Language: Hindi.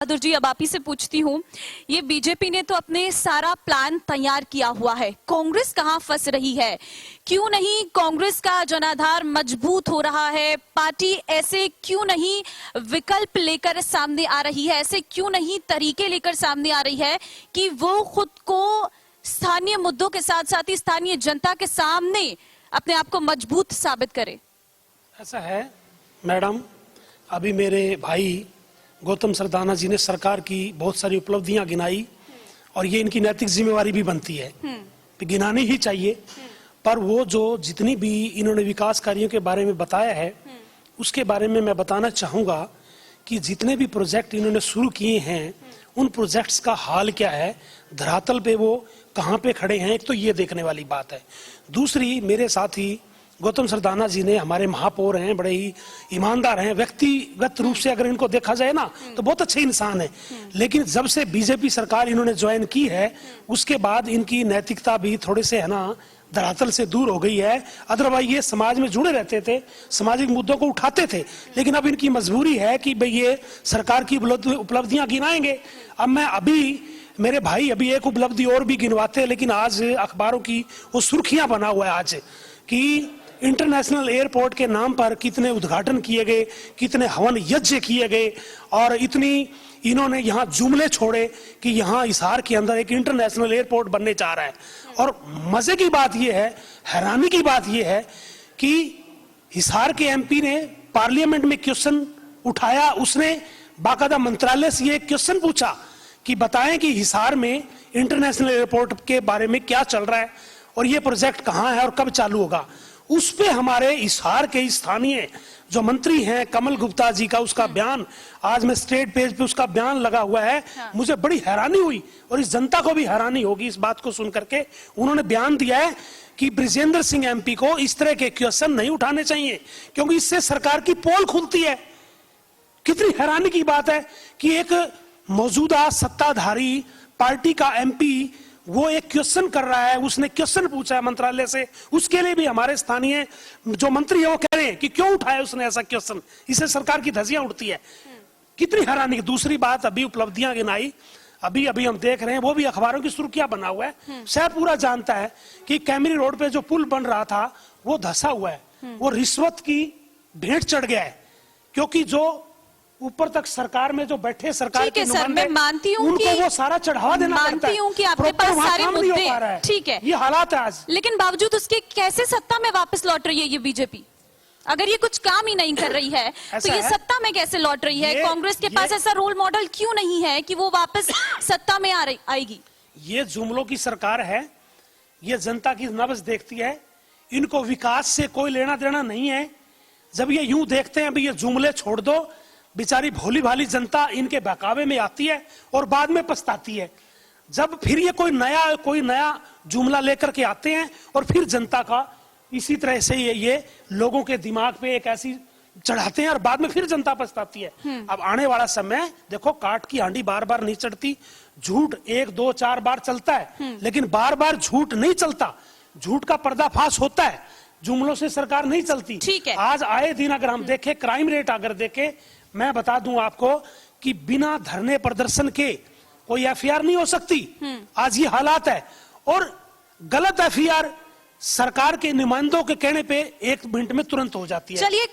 बहादुर जी, अब आप ही से पूछती हूँ, ये बीजेपी ने तो अपने सारा प्लान तैयार किया हुआ है, कांग्रेस कहाँ फंस रही है? क्यों नहीं कांग्रेस का जनाधार मजबूत हो रहा है? पार्टी ऐसे क्यों नहीं विकल्प लेकर सामने आ रही है, ऐसे क्यों नहीं तरीके लेकर सामने आ रही है कि वो खुद को स्थानीय मुद्दों के साथ साथ ही स्थानीय जनता के सामने अपने आप को मजबूत साबित करे? ऐसा है मैडम, अभी मेरे भाई गौतम सरदाना जी ने सरकार की बहुत सारी उपलब्धियां गिनाई और ये इनकी नैतिक जिम्मेवारी भी बनती है, गिनानी ही चाहिए। पर वो जो जितनी भी इन्होंने विकास कार्यों के बारे में बताया है, उसके बारे में मैं बताना चाहूंगा कि जितने भी प्रोजेक्ट इन्होंने शुरू किए हैं, उन प्रोजेक्ट्स का हाल क्या है, धरातल पे वो कहाँ पे खड़े हैं, एक तो ये देखने वाली बात है। दूसरी, मेरे साथी गौतम सरदाना जी ने, हमारे महापौर हैं, बड़े ही ईमानदार हैं, व्यक्तिगत रूप से अगर इनको देखा जाए ना तो बहुत अच्छे इंसान हैं। लेकिन जब से बीजेपी सरकार इन्होंने ज्वाइन की है, उसके बाद इनकी नैतिकता भी थोड़े से है ना धरातल से दूर हो गई है। अदरवाइज ये समाज में जुड़े रहते थे, सामाजिक मुद्दों को उठाते थे, लेकिन अब इनकी मजबूरी है कि भाई ये सरकार की उपलब्धियां गिनाएंगे। अब मैं मेरे भाई अभी एक उपलब्धि और भी गिनवाते हैं, लेकिन आज अखबारों की वो सुर्खियां बना हुआ है आज कि इंटरनेशनल एयरपोर्ट के नाम पर कितने उद्घाटन किए गए, कितने हवन यज्ञ किए गए और इतनी इन्होंने यहाँ जुमले छोड़े कि यहाँ हिसार के अंदर एक इंटरनेशनल एयरपोर्ट बनने जा रहा है। और मजे की बात यह है, हैरानी की बात यह है कि हिसार के एमपी ने पार्लियामेंट में क्वेश्चन उठाया, उसने बाकायदा मंत्रालय से ये क्वेश्चन पूछा कि बताएं कि हिसार में इंटरनेशनल एयरपोर्ट के बारे में क्या चल रहा है और ये प्रोजेक्ट कहाँ है और कब चालू होगा। उस पे हमारे हिसार के स्थानीय जो मंत्री हैं कमल गुप्ता जी का उसका बयान, आज मैं स्टेट पेज पे उसका बयान लगा हुआ है। मुझे बड़ी हैरानी हुई और इस जनता को भी हैरानी होगी इस बात को सुन करके। उन्होंने बयान दिया है कि बृजेंद्र सिंह एमपी को इस तरह के क्वेश्चन नहीं उठाने चाहिए क्योंकि इससे सरकार की पोल खुलती है। कितनी हैरानी की बात है कि एक मौजूदा सत्ताधारी पार्टी का एमपी वो एक क्वेश्चन कर रहा है, उसने क्वेश्चन पूछा है मंत्रालय से, उसके लिए भी हमारे स्थानीय जो मंत्री है वो कह रहे हैं कि क्यों उठाया उसने ऐसा क्वेश्चन, इससे सरकार की धज्जियां उड़ती है। कितनी हैरानी की दूसरी बात, अभी उपलब्धियां गिनाई, अभी हम देख रहे हैं, वो भी अखबारों की सुर्खियां बना हुआ है। शहर पूरा जानता है कि कैमरी रोड पे जो पुल बन रहा था वो धंसा हुआ है, वो रिश्वत की भेंट चढ़ गया है क्योंकि जो ऊपर तक सरकार में जो बैठे सरकार के नुमाइंदे, मैं मानती हूँ उनको वो सारा चढ़ावा देना पड़ता है। कि आपके पास सारे मुद्दे, ठीक है, ये हालात है आज। लेकिन बावजूद उसके कैसे सत्ता में वापस लौट रही है ये बीजेपी? अगर ये कुछ काम ही नहीं कर रही है तो ये सत्ता में कैसे लौट रही है? कांग्रेस के पास ऐसा रोल मॉडल क्यों नहीं है कि वो वापस सत्ता में आएगी? ये जुमलों की सरकार है, ये जनता की नब्ज देखती है, इनको विकास से कोई लेना देना नहीं है। जब ये यूं देखते हैं भी ये जुमले छोड़ दो, बेचारी भोली भाली जनता इनके बहकावे में आती है और बाद में पछताती है। जब फिर ये कोई नया जुमला लेकर के आते हैं और फिर जनता का इसी तरह से ये लोगों के दिमाग पे एक ऐसी चढ़ाते हैं और बाद में फिर जनता पछताती है। अब आने वाला समय देखो, काट की हांडी बार बार नहीं चढ़ती, झूठ 1 2 4 बार चलता है, लेकिन बार बार झूठ नहीं चलता, झूठ का पर्दाफाश होता है, जुमलों से सरकार नहीं चलती। ठीक है। आज आए दिन अगर हम देखें, क्राइम रेट अगर देखें, मैं बता दूं आपको कि बिना धरने प्रदर्शन के कोई एफआईआर नहीं हो सकती। आज ये हालात है और गलत एफआईआर सरकार के नुमाइंदों के कहने पे 1 मिनट में तुरंत हो जाती है। चलिए।